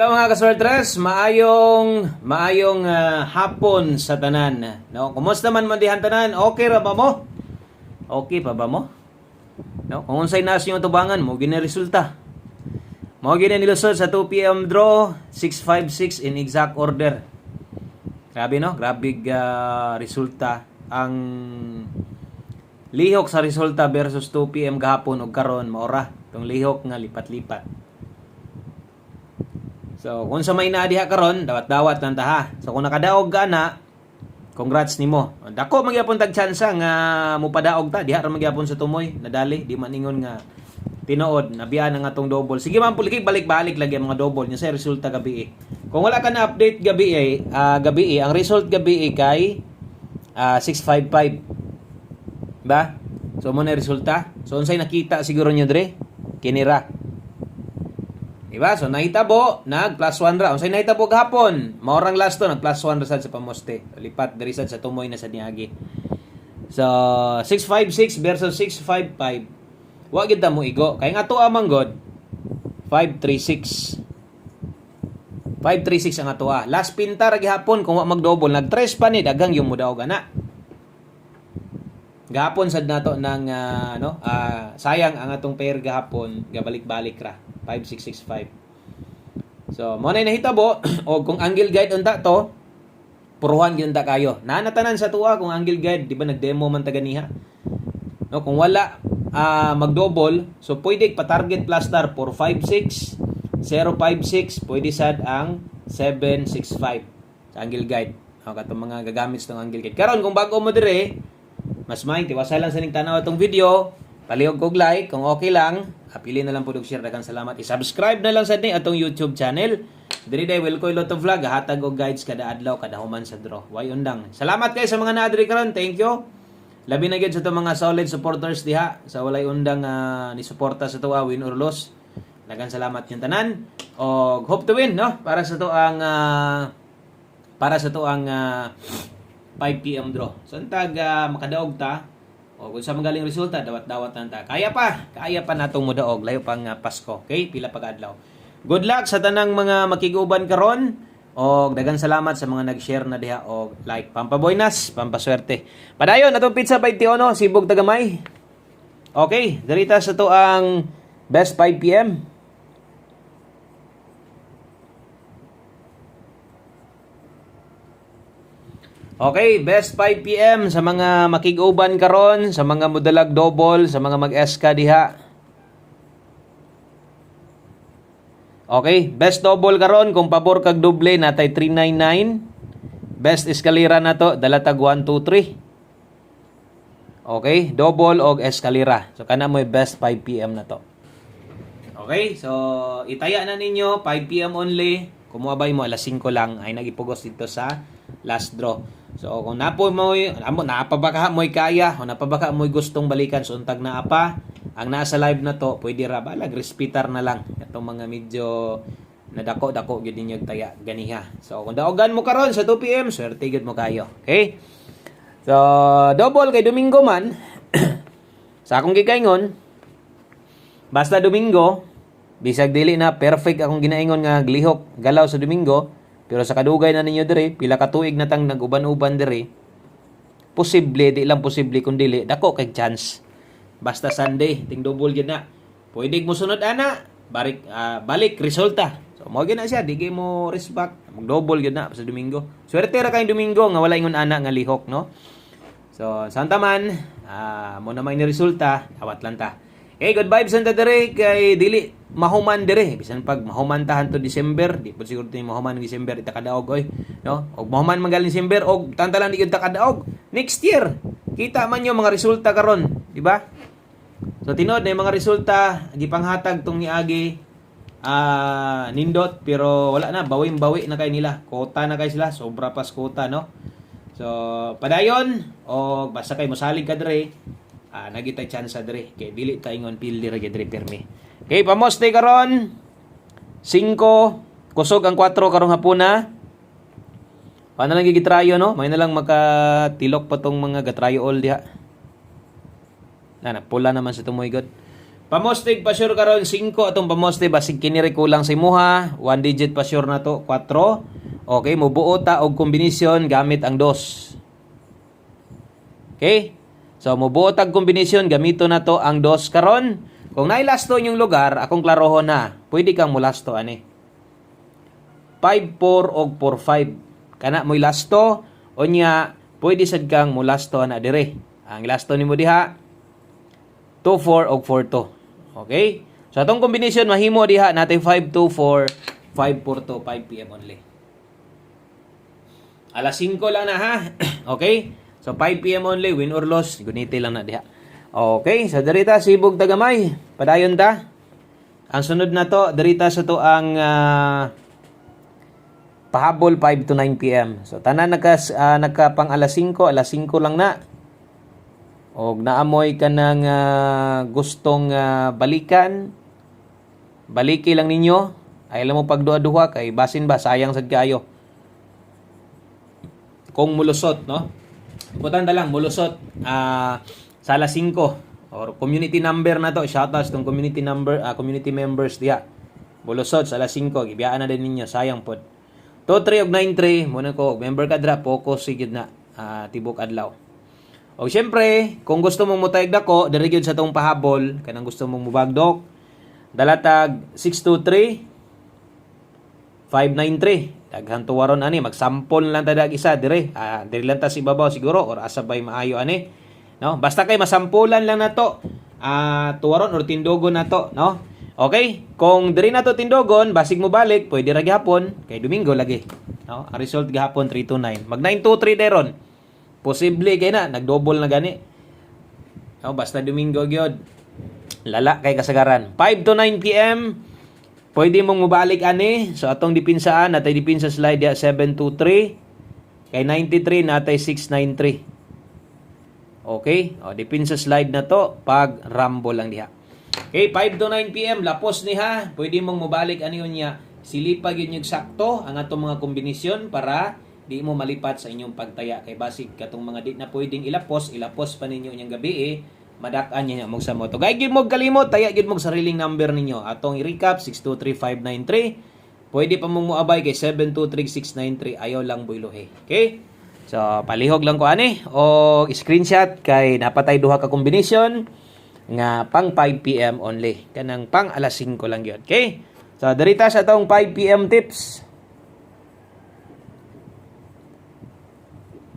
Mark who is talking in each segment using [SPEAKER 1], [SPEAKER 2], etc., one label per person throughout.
[SPEAKER 1] Hello mga kaswertres, maayong hapon sa tanan. No, kumusta man dihan tanan? Okay ra ba mo? Okay pa ba mo? No, kung unsay nas yung tubangan mo gini resulta. Mo gini nilusod sa 2 PM draw, 656 in exact order. Grabe no, grabe resulta ang lihok sa resulta versus 2 PM gahapon ug karon maora tong lihok nga lipat-lipat. So, kung sa may naadiha karon, dawat-dawat lang ta ha. So, kung nakadaog ka na, congrats nimo. Dako magyapon tag tsansa nga mupadaog ta, diha ra magyapon sa tumoy, nadali, di man ingon nga tinuod, nabiyan ang atong double. Sige man puli balik-balik lagi ang mga double nya sa resulta gabi. Kung wala ka na update gabi ang result gabi kay 655. Ba? So mo na resulta. So unsay nakita siguro nyo dre? Kinira. Diba? So, nahitabo, nag plus 1 ra. Unsay nahitabo gahapon? Maorang last to, nag plus 1 ra sad sa pamoste. Lipat, diri sad sa tumoy na sa niagi. So, 656 versus 655. Wa gid ta mo igo. Kay nga to amang god, 536. 536 ang atoa. Last pinta ra gihapon, kung wa mag-double, nag-tres pa ni, dagang yung mudaog ana. Gahapon sad nato ng sayang ang atong pair gahapon, gabalik-balik ra. 5665. So, mo na nahitabo o kung angle guide unta to, puruhan gyud ta kayo. Nanatanan sa tuwa kung angle guide, di ba nag-demo man ta ganiha. No, kung wala mag-double, so pwede pa-target plaster 456, 056, pwede sad ang 765 sa angle guide. O katong mga gagamit sa angle guide. Karon kung bago mo dire, mas may tiwasa lang sa ning tanaw atong video, palihog kog like kung okay lang. Pili na lang po share, daghang salamat. I-subscribe na lang sa ni atong YouTube channel. Diri day will ko lot of vlog, hatag og guides kada adlaw kada human sa draw. Way undang. Salamat kay sa mga naadri karon. Thank you. Labi na gyud sa itong mga solid supporters diha sa walay undang ni suporta sa tuwa win or loss. Daghang salamat yung tanan. Og hope to win no para sa to ang 5 PM draw. So antag makadaog ta. O kung sa magaling resulta, dawat-dawat lang ta. Kaya pa natong mudaog. Layo pang Pasko. Okay? Pila pag-adlaw. Good luck sa tanang mga makiguban karon. O dagang salamat sa mga nag-share na diha o like. Pampaboynas, pampaswerte. Padayon, atong pizza 21, Sibog Tagamay. Okay, darita sa to ang best 5 PM. Okay, best 5 PM sa mga makiguban karon, sa mga modalag double, sa mga mag-SK diha. Okay, best double karon kung pabor kag doble natay 399. Best eskalera na to dalatag 1 2 3. Okay, double og eskalera. So kana mo best 5 PM na to. Okay, so itaya na ninyo 5 PM only. Kumuabay mo alas 5 lang ay nagipugos dito sa last draw. So kung napo mo napabaka mo kaya o napabaka mo gustong balikan so untag na apa ang nasa live na to pwede ra ba respitar na lang itong mga medyo nadako-dako gyud ninyo taya ganiha. So kung daogan mo karon sa 2 PM swerte gyud mo kayo. Okay? So double kay Domingo man sa akong gikaingon basta Domingo bisag dili na perfect akong ginaingon nga glihok galaw sa Domingo. Pero sa kadugay na ninyo dire, pila ka tuig na tang nag-uban-uban dire, posible, di lang posible kung dili, dako kay chance. Basta Sunday, ting double gyud na. Pwede mo sunod ana, balik resulta. So mo gyud na siya, di mo respect, mag-double gyud na sa Domingo. Swerte ra kay Domingo nga wala ingon ana nga lihok, no? So santa man, mo na may ni resulta, awat lang ta. Okay, good vibes ang dire kay dili mahuman dire. Bisan pag mahuman tahan to December, di po siguro ni mahuman ng December ita kadaog oy, no? Og mahuman magaling December og tanta lang di gyud ta kadaog. Next year, kita man yung mga resulta karon, di ba? So tinod na yung mga resulta gipanghatag tong niagi nindot pero wala na bawi na kay nila. Kota na kay sila, sobra pas kota, no? So padayon og basta kay mosalig ka dire. Nagitay chance dire kay dili ta ingon pildi ra dire pirmi. Okay, pamoste karon 5 kusog ang 4 karong hapuna. Paano lang gigitrayo no? May na lang makatilok pa tong mga gatrayo all diha. Na pula naman sa tumoy god. Pamostig pa sure karon 5 atong pamostig basig kini re kulang sa imuha, 1 digit pa sure na to 4. Okay, mubuo ta og kombinasyon gamit ang 2. Okay? So mubuo ta og kombinasyon gamito na to ang 2 karon. Kung nailasto inyong lugar, akong klarohon na. Pwede kang mulasto ani. 5-4 og 4-5. Kana mo ilasto unya pwede sad kang mulasto na dire. Ang ilasto nimo diha 2-4 og 4-2. Okay? So atong kombinasyon mahimo diha natin 5-2-4, 5-4-2, 5 PM only. Alas 5 lang na ha. Okay? So 5 PM only, win or loss, guniti lang na diha. Okay, so dirita sibog tagamay. Padayon ta. Ang sunod na to, dirita sa to ang pahabol 5 to 9 PM. So tanan nagkapang alas 5 lang na. Og naamoy ka ng gustong balikan, baliki lang ninyo. Ay alam mo pagduha-duha kay basin ba sayang sad kaayo. Kung mulusot, no? Importante lang mulusot sa alas 5 or community number na to. Shoutouts tong community number, community members diha. Mulusot sa alas 5 gibiyaan na din ninyo, sayang pod. 2-3 og 9-3 muna ko member ka dra focus sigid na tibok adlaw. O syempre, kung gusto mong mutayag dako, diri gyud sa tong pahabol, kanang gusto mong mubagdok, dalatag 623 593. Daghan tuwaron ani, magsampol lang ta dag isa dire. Diri lang ta si babaw siguro or asabay maayo ani. No? Basta kay masampulan lang nato. Tuwaron or tindogon nato, no? Okay? Kung diri nato tindogon, basig mo balik, pwede ra gihapon kay Domingo lagi. No? Ang result gihapon 329. Mag 923 deron. Posible kay na nagdouble na gani. No, basta Domingo gyud. Lala kay kasagaran. 5 to 9 PM pwede mong mubalik ani. So atong dipinsaan natay dipinsa slide ya 723 kay 93 natay 693. Okay? O dipinsa slide na to pag rambo lang diha. Okay, 5 to 9 PM lapos ni ha. Pwede mong mubalik ani unya. Silipag yun yung sakto ang atong mga kombinasyon para di mo malipat sa inyong pagtaya kay basic katong mga di na pwedeng ilapos pa ninyo inyong gabi madak-an niya mong sa moto. Gay gyud mo kalimot taya gyud mo sariling number ninyo. Atong i-recap 623593. Pwede pa mong moabay kay 723693 ayaw lang buylohe. Okay? So palihog lang ko ani o screenshot kay napatay duha ka kombinasyon nga pang 5 PM only. Kanang pang alas 5 lang gyud. Okay? So dirita sa atong 5 PM tips.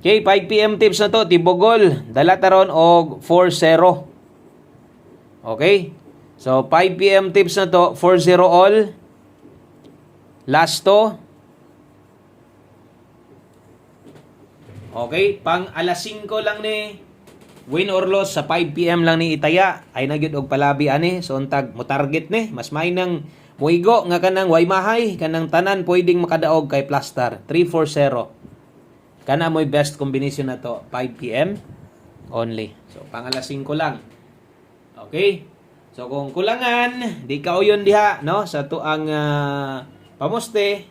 [SPEAKER 1] Okay, 5 PM tips na to, tibogol, dala taron og 4-0. Okay? So 5 PM tips na to, 4-0 all. Last to. Okay, pang alas 5 lang ni win or loss sa 5 PM lang ni itaya. Ay nagyud og palabi ani, so untag mo target ni, mas may nang muigo nga kanang way mahay, kanang tanan pwedeng makadaog kay plaster, 3-4-0. Kana mo'y best combination na to, 5 PM only. So, pang alas 5 lang. Okay? So, kung kulangan, di ka yun diha, no? Sa tuang pamuste,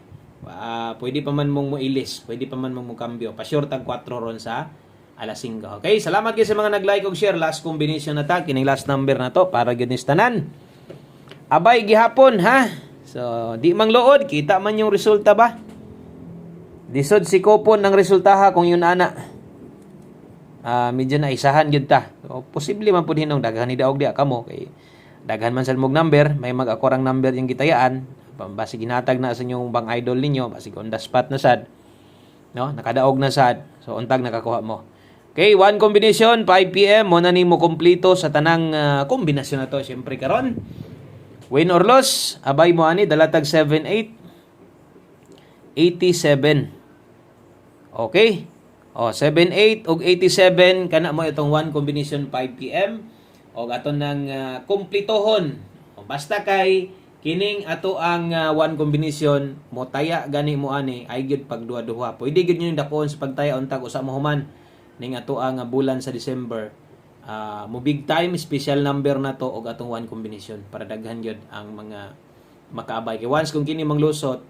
[SPEAKER 1] pwede pa man mong muilis, pwede pa man mong mukambyo. Pa-sure tag 4 ron sa alas 5. Okay? Salamat kayo sa mga nag-like ug share. Last combination na ta, kining last number na to, para gyud tanan. Abay, gihapon, ha? So, di mang lood, kita man yung resulta ba? Disod si Kopon ng resultaha kung yun ana. Medyo na isahan gyud ta. So, posible man pud hinong daghan ni daog dia kamo kay daghan man sa mog number, may mag-akorang number yung gitayaan. Basig ginatag na sa inyong bang idol ninyo, basig on the spot na sad. No, nakadaog na sad. So untag nakakuha mo. Okay, one combination 5 PM mo na nimo kompleto sa tanang kombinasyon na to syempre karon. Win or loss, abay mo ani dalatag 78 87. Okay. 78 og 87 kana mo itong one combination 5 PM og aton nang kumpletohon. Basta kay kining ato ang one combination mo taya gani mo ani ay gyud pagduha-duha. Pwede gyud niyo dakon sa pagtaya untag usa mo human ning ato ang bulan sa December. Mo big time special number na to og atong one combination para daghan gyud ang mga makaabay. Kay once kung kini manglusot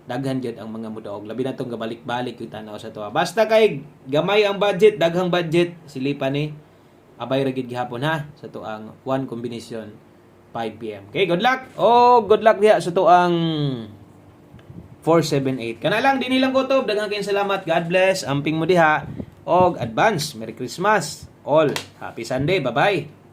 [SPEAKER 1] daghan gyud ang mga mudaog labi na tong gabalik-balik yung tanaw sa tuwa. Basta kay gamay ang budget, daghang budget silipan ni abay ra gyud gihapon ha sa tuang one combination 5 p.m. Okay, good luck. Oh, good luck diha sa to ang 478. Kana lang dinhi lang kutob. Daghang kayong salamat. God bless. Amping mo diha og advance. Merry Christmas. All. Happy Sunday. Bye-bye.